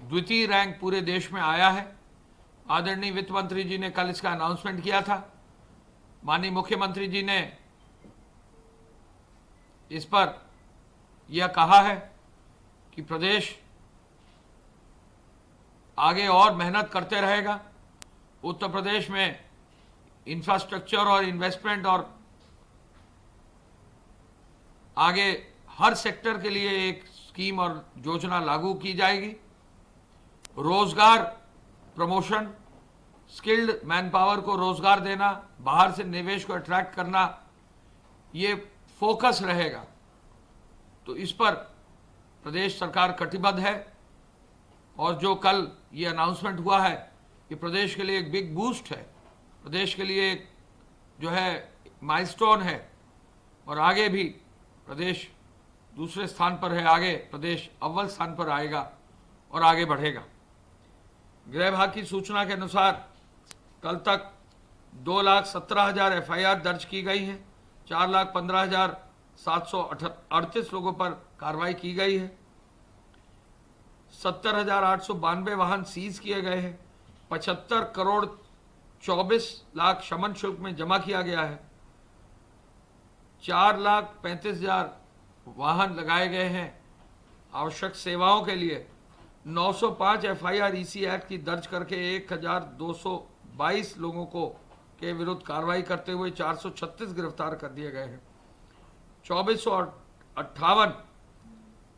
द्वितीय रैंक पूरे देश में आया है। आदरणीय वित्त मंत्री जी ने कल इसका अनाउंसमेंट किया था। माननीय मुख्यमंत्री जी ने इस पर यह कहा है कि प्रदेश आगे और मेहनत करते रहेगा। उत्तर प्रदेश में इंफ्रास्ट्रक्चर और इन्वेस्टमेंट और आगे हर सेक्टर के लिए एक स्कीम और योजना लागू की जाएगी। रोजगार प्रमोशन, स्किल्ड मैन पावर को रोजगार देना, बाहर से निवेश को अट्रैक्ट करना, ये फोकस रहेगा। तो इस पर प्रदेश सरकार कटिबद्ध है और जो कल ये अनाउंसमेंट हुआ है ये प्रदेश के लिए एक बिग बूस्ट है, प्रदेश के लिए एक जो है माइलस्टोन है और आगे भी प्रदेश दूसरे स्थान पर है, आगे प्रदेश अव्वल स्थान पर आएगा और आगे बढ़ेगा। गृह विभाग की सूचना के अनुसार कल तक 2,17,000 FIR दर्ज की गई हैं, 4,15,738 लोगों पर कार्रवाई की गई है, 70,892 वाहन सीज किए गए हैं, 75 करोड़ 24 लाख शमन शुल्क में जमा किया गया है, 4,35,000 वाहन लगाए गए हैं आवश्यक सेवाओं के लिए, 905 FIR EC एक्ट की दर्ज करके 1,222 लोगों को के विरुद्ध कार्रवाई करते हुए 436 गिरफ्तार कर दिए गए हैं, 2458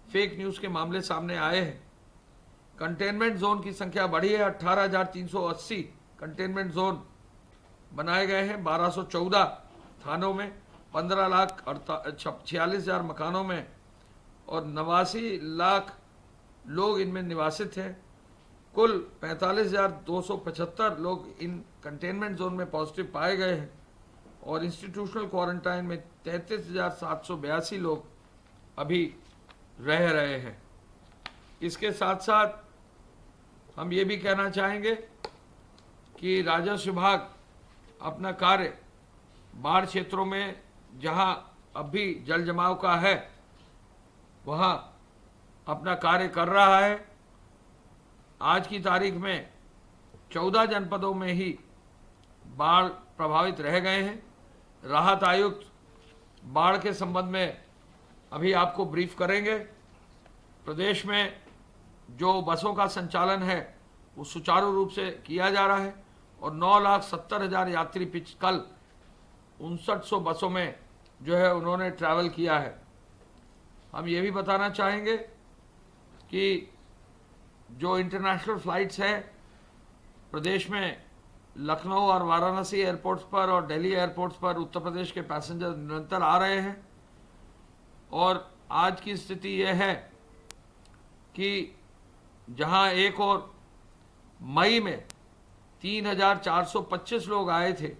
फेक न्यूज के मामले सामने आए हैं। कंटेनमेंट जोन की संख्या बढ़ी है, 18,380 कंटेनमेंट जोन बनाए गए हैं, 1,214 थानों में, 15,46,000 मकानों में और 89 लाख लोग इनमें निवासित हैं। कुल 45,275 लोग इन कंटेनमेंट जोन में पॉजिटिव पाए गए हैं और इंस्टीट्यूशनल क्वारंटाइन में 33,782 लोग अभी रह रहे हैं। इसके साथ साथ हम ये भी कहना चाहेंगे कि राजस्व विभाग अपना कार्य बाढ़ क्षेत्रों में जहां अब भी जल जमाव का है वहां अपना कार्य कर रहा है। आज की तारीख में 14 जनपदों में ही बाढ़ प्रभावित रह गए हैं। राहत आयुक्त बाढ़ के संबंध में अभी आपको ब्रीफ करेंगे। प्रदेश में जो बसों का संचालन है वो सुचारू रूप से किया जा रहा है और 9,70,000 यात्री कल 5900 बसों में जो है उन्होंने ट्रैवल किया है। हम ये भी बताना चाहेंगे कि जो इंटरनेशनल फ्लाइट्स हैं प्रदेश में लखनऊ और वाराणसी एयरपोर्ट्स पर और दिल्ली एयरपोर्ट्स पर उत्तर प्रदेश के पैसेंजर निरंतर आ रहे हैं और आज की स्थिति यह है कि जहां एक और मई में 3,425 लोग आए थे,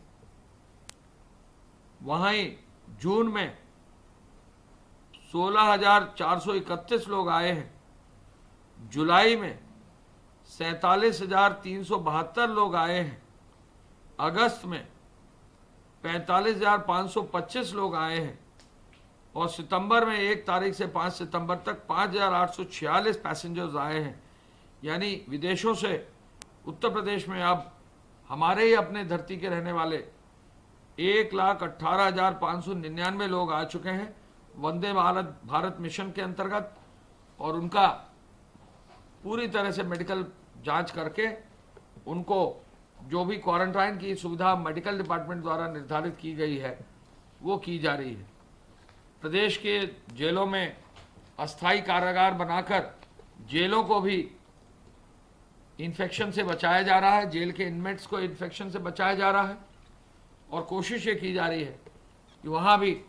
वहीं जून में 16,431 लोग आए हैं, जुलाई में 47,372 लोग आए हैं, अगस्त में 45,525 लोग आए हैं और सितंबर में 1 तारीख से 5 सितंबर तक 5,846 पैसेंजर्स आए हैं। यानी विदेशों से उत्तर प्रदेश में अब हमारे ही अपने धरती के रहने वाले 1,18,599 लोग आ चुके हैं वंदे भारत मिशन के अंतर्गत और उनका पूरी तरह से मेडिकल जांच करके उनको जो भी क्वारंटाइन की सुविधा मेडिकल डिपार्टमेंट द्वारा निर्धारित की गई है वो की जा रही है। प्रदेश के जेलों में अस्थायी कारागार बनाकर जेलों को भी इन्फेक्शन से बचाया जा रहा है, जेल के इनमेट्स को इन्फेक्शन से बचाया जा रहा है और कोशिश ये की जा रही है कि वहाँ भी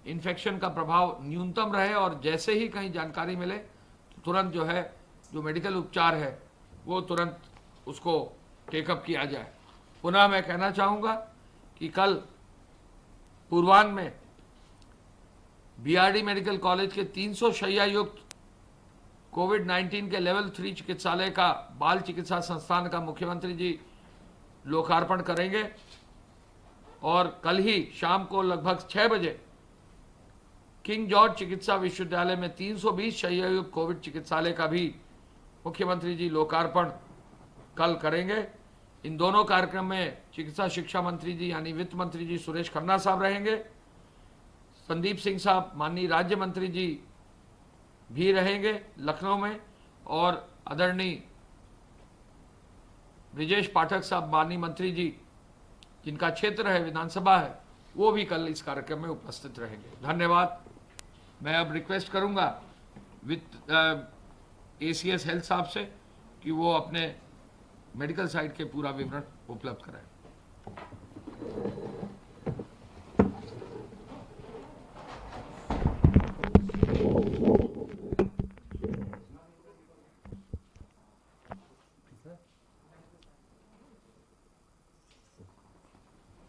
इन्फेक्शन का प्रभाव न्यूनतम रहे और जैसे ही कहीं जानकारी मिले तो तुरंत जो है जो मेडिकल उपचार है वो तुरंत उसको टेकअप किया जाए। पुनः मैं कहना चाहूँगा कि कल पूर्वान्ह में BRD मेडिकल कॉलेज के 300 शैय्या युक्त कोविड-19 के लेवल 3 चिकित्सालय का बाल चिकित्सा संस्थान का मुख्यमंत्री जी लोकार्पण करेंगे और कल ही शाम को लगभग 6 बजे किंग जॉर्ज चिकित्सा विश्वविद्यालय में 320 शैय्या युक्त कोविड चिकित्सालय का भी मुख्यमंत्री जी लोकार्पण कल करेंगे। इन दोनों कार्यक्रम में चिकित्सा शिक्षा मंत्री जी यानी वित्त मंत्री जी सुरेश खन्ना साहब रहेंगे, संदीप सिंह साहब माननीय राज्य मंत्री जी भी रहेंगे लखनऊ में, और आदरणीय ब्रिजेश पाठक साहब माननीय मंत्री जी जिनका क्षेत्र है विधानसभा है, वो भी कल इस कार्यक्रम में उपस्थित रहेंगे। धन्यवाद। मैं अब रिक्वेस्ट करूंगा वित्त ACS हेल्थ साहब से कि वो अपने मेडिकल साइड के पूरा विवरण उपलब्ध कराएं।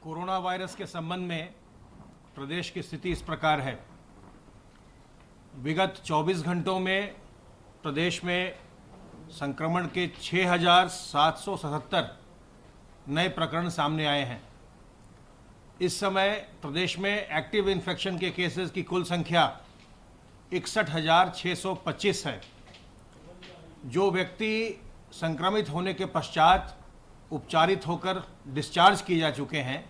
कोरोना वायरस के संबंध में प्रदेश की स्थिति इस प्रकार है। विगत 24 घंटों में प्रदेश में संक्रमण के 6,777 नए प्रकरण सामने आए हैं। इस समय प्रदेश में एक्टिव इन्फेक्शन के केसेस की कुल संख्या 61,625 है। जो व्यक्ति संक्रमित होने के पश्चात उपचारित होकर डिस्चार्ज किए जा चुके हैं,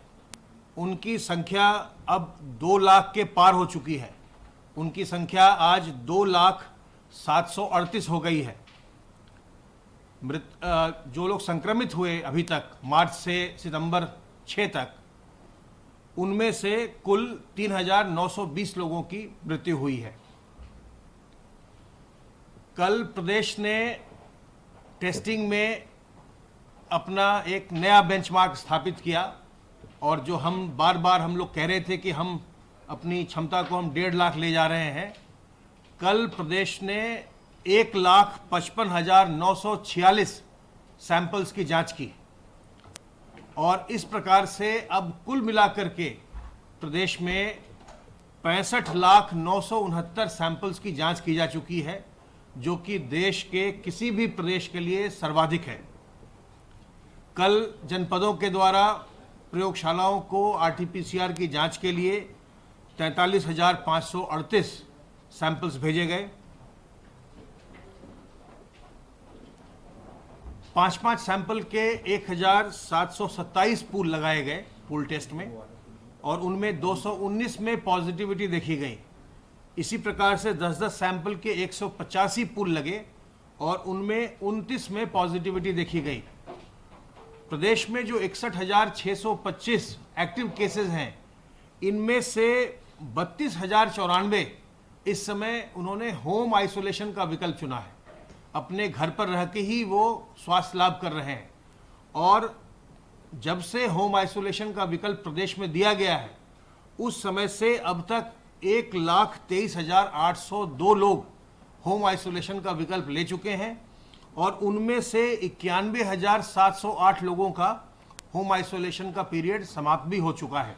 उनकी संख्या अब 2 लाख के पार हो चुकी है। उनकी संख्या आज 2,07,38 हो गई है। जो लोग संक्रमित हुए अभी तक मार्च से सितंबर 6 तक, उनमें से कुल 3,920 लोगों की मृत्यु हुई है। कल प्रदेश ने टेस्टिंग में अपना एक नया बेंचमार्क स्थापित किया, और जो हम बार बार हम लोग कह रहे थे कि हम अपनी क्षमता को हम 1.5 लाख ले जा रहे हैं, कल प्रदेश ने 1,55,946 सैंपल्स की जांच की, और इस प्रकार से अब कुल मिलाकर के प्रदेश में 65,969 सैंपल्स की जांच की जा चुकी है, जो कि देश के किसी भी प्रदेश के लिए सर्वाधिक है। कल जनपदों के द्वारा प्रयोगशालाओं को RT-PCR की जांच के लिए 43,538 सैंपल्स भेजे गए। 5-5 सैंपल के 1,727 पूल लगाए गए पूल टेस्ट में, और उनमें 219 में पॉजिटिविटी देखी गई। इसी प्रकार से 10-10 सैंपल के 185 पूल लगे, और उनमें 29 में पॉजिटिविटी देखी गई। प्रदेश में जो 61,625 एक्टिव केसेस हैं, इनमें से 32,094 इस समय उन्होंने होम आइसोलेशन का विकल्प चुना है। अपने घर पर रह के ही वो स्वास्थ्य लाभ कर रहे हैं, और जब से होम आइसोलेशन का विकल्प प्रदेश में दिया गया है, उस समय से अब तक 1,23,802 लोग होम आइसोलेशन का विकल्प ले चुके हैं, और उनमें से 91,708 लोगों का होम आइसोलेशन का पीरियड समाप्त भी हो चुका है।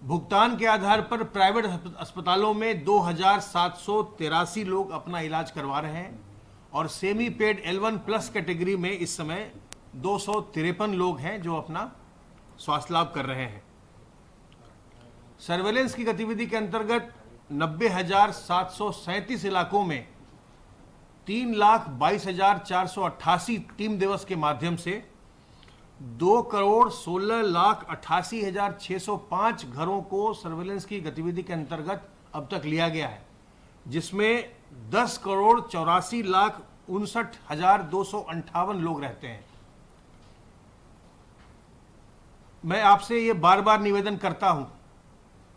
भुगतान के आधार पर प्राइवेट अस्पतालों में 2,783 लोग अपना इलाज करवा रहे हैं, और सेमी पेड L1+ कैटेगरी में इस समय 253 लोग हैं जो अपना स्वास्थ्य लाभ कर रहे हैं। सर्वेलेंस की गतिविधि के अंतर्गत 90,737 इलाकों में 3,22,488 टीम दिवस के माध्यम से 2,16,88,605 घरों को सर्वेलेंस की गतिविधि के अंतर्गत अब तक लिया गया है, जिसमें 10,84,59,258 लोग रहते हैं। मैं आपसे ये बार बार निवेदन करता हूं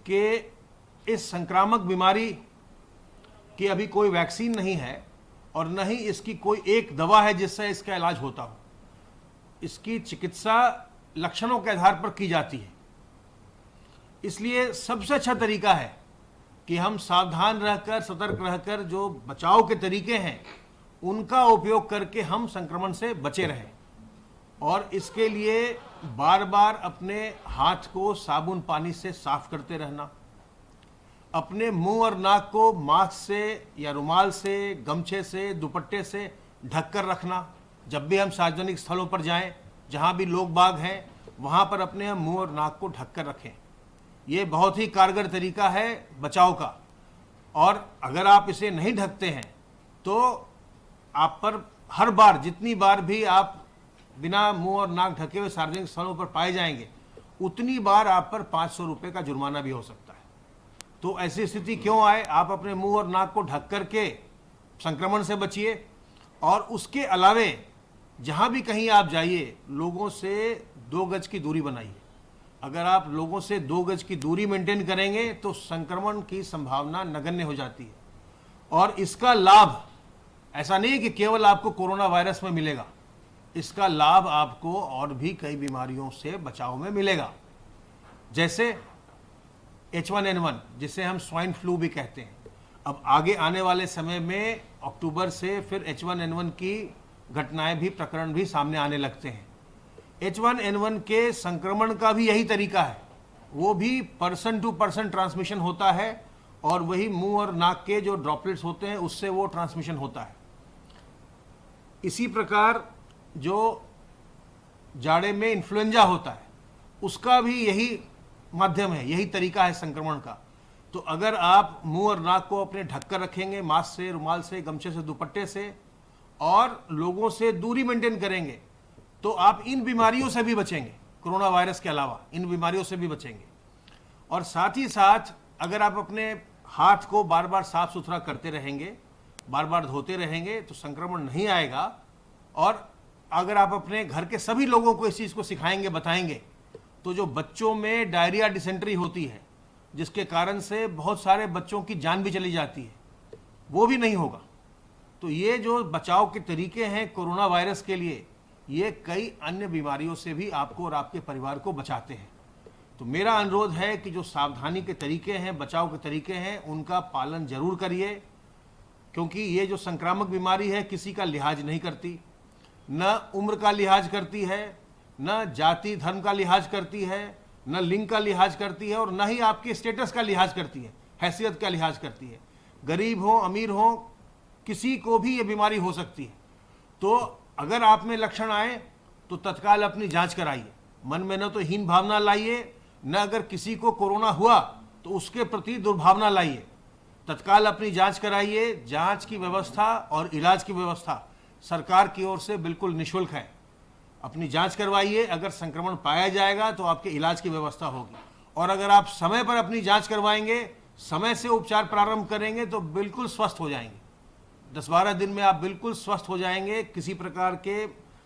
कि इस संक्रामक बीमारी की अभी कोई वैक्सीन नहीं है, और न ही इसकी कोई एक दवा है जिससे इसका इलाज होता हो। इसकी चिकित्सा लक्षणों के आधार पर की जाती है। इसलिए सबसे अच्छा तरीका है कि हम सावधान रहकर, सतर्क रहकर जो बचाव के तरीके हैं उनका उपयोग करके हम संक्रमण से बचे रहें, और इसके लिए बार बार अपने हाथ को साबुन पानी से साफ करते रहना, अपने मुंह और नाक को मास्क से या रुमाल से, गमछे से, दुपट्टे से ढककर रखना। जब भी हम सार्वजनिक स्थलों पर जाएं, जहां भी लोग बाग हैं, वहां पर अपने मुंह और नाक को ढककर रखें। ये बहुत ही कारगर तरीका है बचाव का, और अगर आप इसे नहीं ढकते हैं तो आप पर हर बार, जितनी बार भी आप बिना मुंह और नाक ढके हुए सार्वजनिक स्थलों पर पाए जाएंगे, उतनी बार आप पर 500 रुपए का जुर्माना भी हो सकता है। तो ऐसी स्थिति क्यों आए? आप अपने मुंह और नाक को ढक करके संक्रमण से बचिए, और उसके अलावे जहां भी कहीं आप जाइए, लोगों से 2 गज की दूरी बनाइए। अगर आप लोगों से 2 गज की दूरी मेंटेन करेंगे तो संक्रमण की संभावना नगण्य हो जाती है। और इसका लाभ ऐसा नहीं है कि केवल आपको कोरोना वायरस में मिलेगा, इसका लाभ आपको और भी कई बीमारियों से बचाव में मिलेगा, जैसे H1N1, जिसे हम स्वाइन फ्लू भी कहते हैं। अब आगे आने वाले समय में अक्टूबर से फिर H1N1 की घटनाएं भी, प्रकरण भी सामने आने लगते हैं। H1N1 के संक्रमण का भी यही तरीका है, वो भी पर्सन टू पर्सन ट्रांसमिशन होता है, और वही मुंह और नाक के जो ड्रॉपलेट्स होते हैं उससे वो ट्रांसमिशन होता है। इसी प्रकार जो जाड़े में इन्फ्लुएंजा होता है, उसका भी यही माध्यम है, यही तरीका है संक्रमण का। तो अगर आप मुंह और नाक को अपने ढक कर रखेंगे, मास्क से, रुमाल से, गमछे से, दुपट्टे से, और लोगों से दूरी मेंटेन करेंगे, तो आप इन बीमारियों से भी बचेंगे। कोरोना वायरस के अलावा इन बीमारियों से भी बचेंगे। और साथ ही साथ अगर आप अपने हाथ को बार बार साफ सुथरा करते रहेंगे, बार बार धोते रहेंगे, तो संक्रमण नहीं आएगा। और अगर आप अपने घर के सभी लोगों को इस चीज़ को सिखाएंगे, बताएंगे, तो जो बच्चों में डायरिया, डिसेंट्री होती है, जिसके कारण से बहुत सारे बच्चों की जान भी चली जाती है, वो भी नहीं होगा। तो ये जो बचाव के तरीके हैं कोरोना वायरस के लिए, ये कई अन्य बीमारियों से भी आपको और आपके परिवार को बचाते हैं। तो मेरा अनुरोध है कि जो सावधानी के तरीके हैं, बचाव के तरीके हैं, उनका पालन जरूर करिए, क्योंकि ये जो संक्रामक बीमारी है किसी का लिहाज नहीं करती, न उम्र का लिहाज करती है, न जाति धर्म का लिहाज करती है, न लिंग का लिहाज करती है, और न ही आपके स्टेटस का लिहाज करती है, हैसियत का लिहाज करती है। गरीब हो, अमीर हो, किसी को भी ये बीमारी हो सकती है। तो अगर आप में लक्षण आए तो तत्काल अपनी जांच कराइए। मन में न तो हीन भावना लाइए, न अगर किसी को कोरोना हुआ तो उसके प्रति दुर्भावना लाइए। तत्काल अपनी जांच कराइए। जांच की व्यवस्था और इलाज की व्यवस्था सरकार की ओर से बिल्कुल निःशुल्क है। अपनी जांच करवाइए। अगर संक्रमण पाया जाएगा तो आपके इलाज की व्यवस्था होगी, और अगर आप समय पर अपनी जांच करवाएंगे, समय से उपचार प्रारंभ करेंगे, तो बिल्कुल स्वस्थ हो जाएंगे। 10-12 दिन में आप बिल्कुल स्वस्थ हो जाएंगे। किसी प्रकार के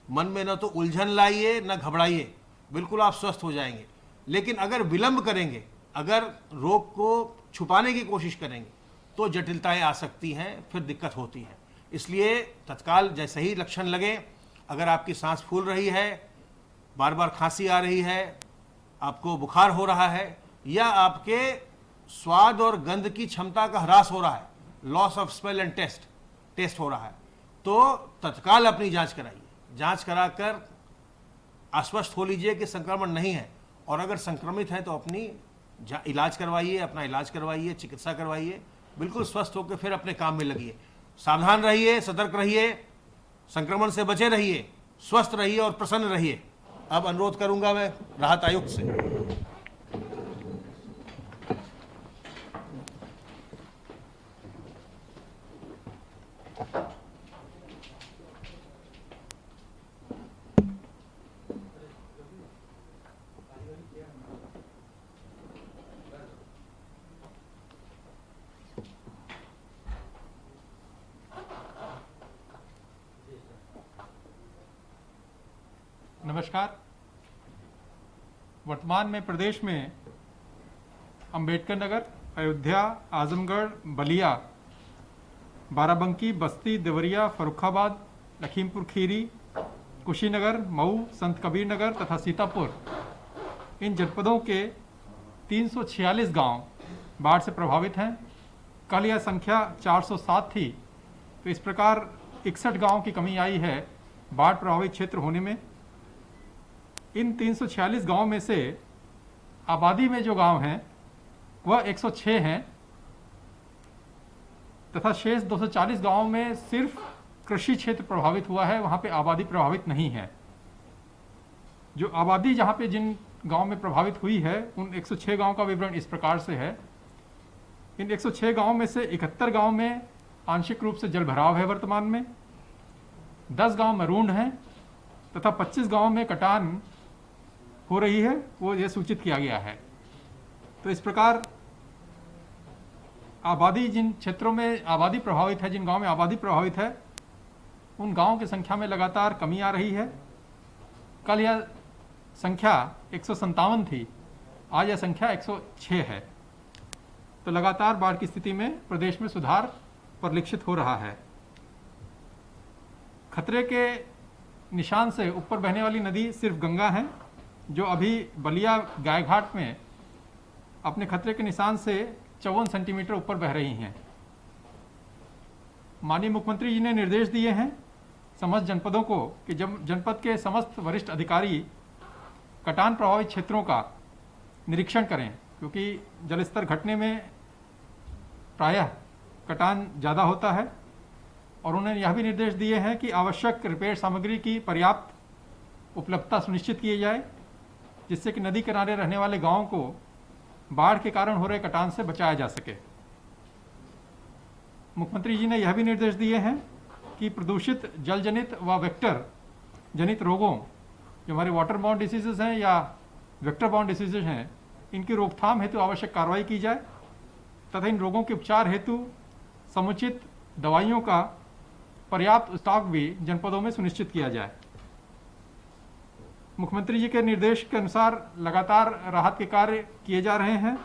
मन में न तो उलझन लाइए, न घबराइए, बिल्कुल आप स्वस्थ हो जाएंगे। लेकिन अगर विलंब करेंगे, अगर रोग को छुपाने की कोशिश करेंगे, तो जटिलताएं आ सकती हैं, फिर दिक्कत होती है। इसलिए तत्काल जैसे ही लक्षण लगे, अगर आपकी सांस फूल रही है, बार बार खांसी आ रही है, आपको बुखार हो रहा है, या आपके स्वाद और गंध की क्षमता का ह्रास हो रहा है, loss of smell and taste हो रहा है, तो तत्काल अपनी जांच कराइए। जांच कराकर आश्वस्त हो लीजिए कि संक्रमण नहीं है, और अगर संक्रमित है तो अपनी इलाज करवाइए, अपना इलाज करवाइए, चिकित्सा करवाइए, बिल्कुल स्वस्थ होकर फिर अपने काम में लगिए। सावधान रहिए, सतर्क रहिए, संक्रमण से बचे रहिए, स्वस्थ रहिए और प्रसन्न रहिए। अब अनुरोध करूंगा मैं राहत आयुक्त से। नमस्कार। वर्तमान में प्रदेश में अंबेडकर नगर, अयोध्या, आजमगढ़, बलिया, बाराबंकी, बस्ती, देवरिया, फर्रुखाबाद, लखीमपुर खीरी, कुशीनगर, मऊ, संत कबीर नगर तथा सीतापुर, इन जनपदों के 346 गांव बाढ़ से प्रभावित हैं। कल यह संख्या 407 थी। तो इस प्रकार 61 गांव की कमी आई है बाढ़ प्रभावित क्षेत्र होने में। इन 346 गांव में से आबादी में जो गांव हैं वह 106 हैं, तथा शेष 240 गांव में सिर्फ कृषि क्षेत्र प्रभावित हुआ है, वहां पे आबादी प्रभावित नहीं है। जो आबादी जहां पे जिन गांव में प्रभावित हुई है, उन 106 गांव का विवरण इस प्रकार से है। इन 106 गांव में से 71 गांव में आंशिक रूप से जलभराव है वर्तमान में, 10 गांव मरूंड हैं तथा 25 गांवों में कटान हो रही है, वो ये सूचित किया गया है। तो इस प्रकार आबादी जिन क्षेत्रों में आबादी प्रभावित है, जिन गांवों में आबादी प्रभावित है, उन गांवों की संख्या में लगातार कमी आ रही है। कल यह संख्या 157 थी, आज यह संख्या 106 है। तो लगातार बाढ़ की स्थिति में प्रदेश में सुधार परिलक्षित हो रहा है। खतरे के निशान से ऊपर बहने वाली नदी सिर्फ गंगा है, जो अभी बलिया गायघाट में अपने खतरे के निशान से 54 सेंटीमीटर ऊपर बह रही हैं। माननीय मुख्यमंत्री जी ने निर्देश दिए हैं समस्त जनपदों को कि जब जनपद के समस्त वरिष्ठ अधिकारी कटान प्रभावित क्षेत्रों का निरीक्षण करें, क्योंकि जलस्तर घटने में प्रायः कटान ज़्यादा होता है। और उन्होंने यह भी निर्देश दिए हैं कि आवश्यक रिपेयर सामग्री की पर्याप्त उपलब्धता सुनिश्चित की जाए, जिससे कि नदी किनारे रहने वाले गांवों को बाढ़ के कारण हो रहे कटान से बचाया जा सके। मुख्यमंत्री जी ने यह भी निर्देश दिए हैं कि प्रदूषित जल जनित व वेक्टर जनित रोगों, जो हमारे वाटर बाउंड डिसीजेज हैं या वेक्टर बाउंड डिसीजेज हैं, इनकी रोकथाम हेतु आवश्यक कार्रवाई की जाए तथा इन रोगों के उपचार हेतु समुचित दवाइयों का पर्याप्त स्टॉक भी जनपदों में सुनिश्चित किया जाए। मुख्यमंत्री जी के निर्देश के अनुसार लगातार राहत के कार्य किए जा रहे हैं।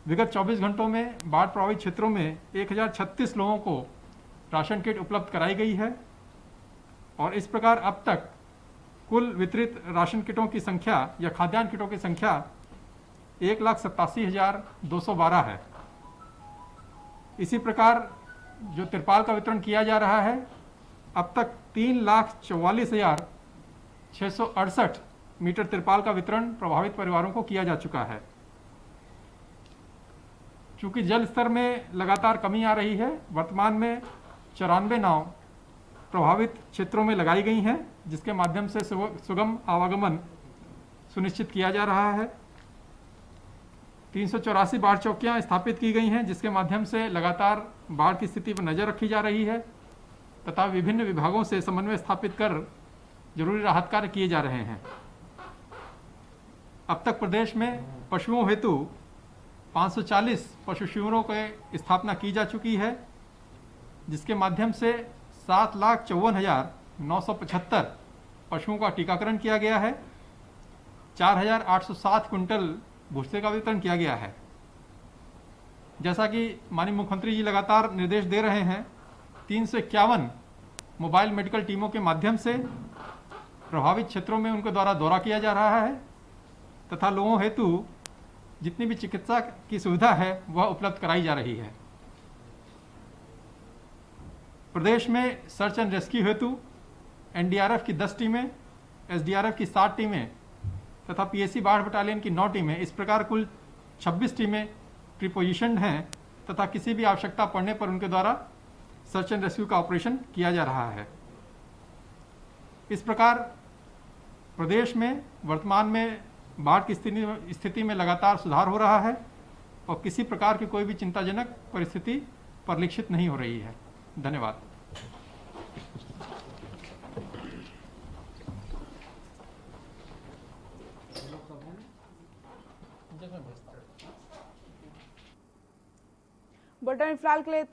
विगत 24 घंटों में बाढ़ प्रभावित क्षेत्रों में 1036 लोगों को राशन किट उपलब्ध कराई गई है और इस प्रकार अब तक कुल वितरित राशन किटों की संख्या या खाद्यान्न किटों की संख्या 1,87,212 है। इसी प्रकार जो तिरपाल का वितरण किया जा रहा है, अब तक 3,44,668 मीटर तिरपाल का वितरण प्रभावित परिवारों को किया जा चुका है। चूंकि जल स्तर में लगातार कमी आ रही है, वर्तमान में 94 नाव प्रभावित क्षेत्रों में लगाई गई हैं, जिसके माध्यम से सुगम आवागमन सुनिश्चित किया जा रहा है। 384 बाढ़ चौकियां स्थापित की गई हैं, जिसके माध्यम से लगातार बाढ़ की स्थिति पर नजर रखी जा रही है तथा विभिन्न विभागों से समन्वय स्थापित कर जरूरी राहत कार्य किए जा रहे हैं। अब तक प्रदेश में पशुओं हेतु 540 पशु शिविरों की स्थापना की जा चुकी है, जिसके माध्यम से 7,54,975 पशुओं का टीकाकरण किया गया है। 4,807 क्विंटल भूसे का वितरण किया गया है। जैसा कि माननीय मुख्यमंत्री जी लगातार निर्देश दे रहे हैं, 351 मोबाइल मेडिकल टीमों के माध्यम से प्रभावित क्षेत्रों में उनके द्वारा दौरा किया जा रहा है तथा लोगों हेतु जितनी भी चिकित्सा की सुविधा है वह उपलब्ध कराई जा रही है। प्रदेश में सर्च एंड रेस्क्यू हेतु एनडीआरएफ की 10 टीमें, एसडीआरएफ की 7 टीमें तथा पीएसी बाढ़ बटालियन की 9 टीमें, इस प्रकार कुल 26 टीमें प्रीपोजिशन्ड हैं तथा किसी भी आवश्यकता पड़ने पर उनके द्वारा सर्च एंड रेस्क्यू का ऑपरेशन किया जा रहा है। इस प्रकार प्रदेश में वर्तमान में बाढ़ की स्थिति में लगातार सुधार हो रहा है और किसी प्रकार की कोई भी चिंताजनक परिस्थिति परिलक्षित नहीं हो रही है। धन्यवाद। बुलेटिन फिलहाल के लिए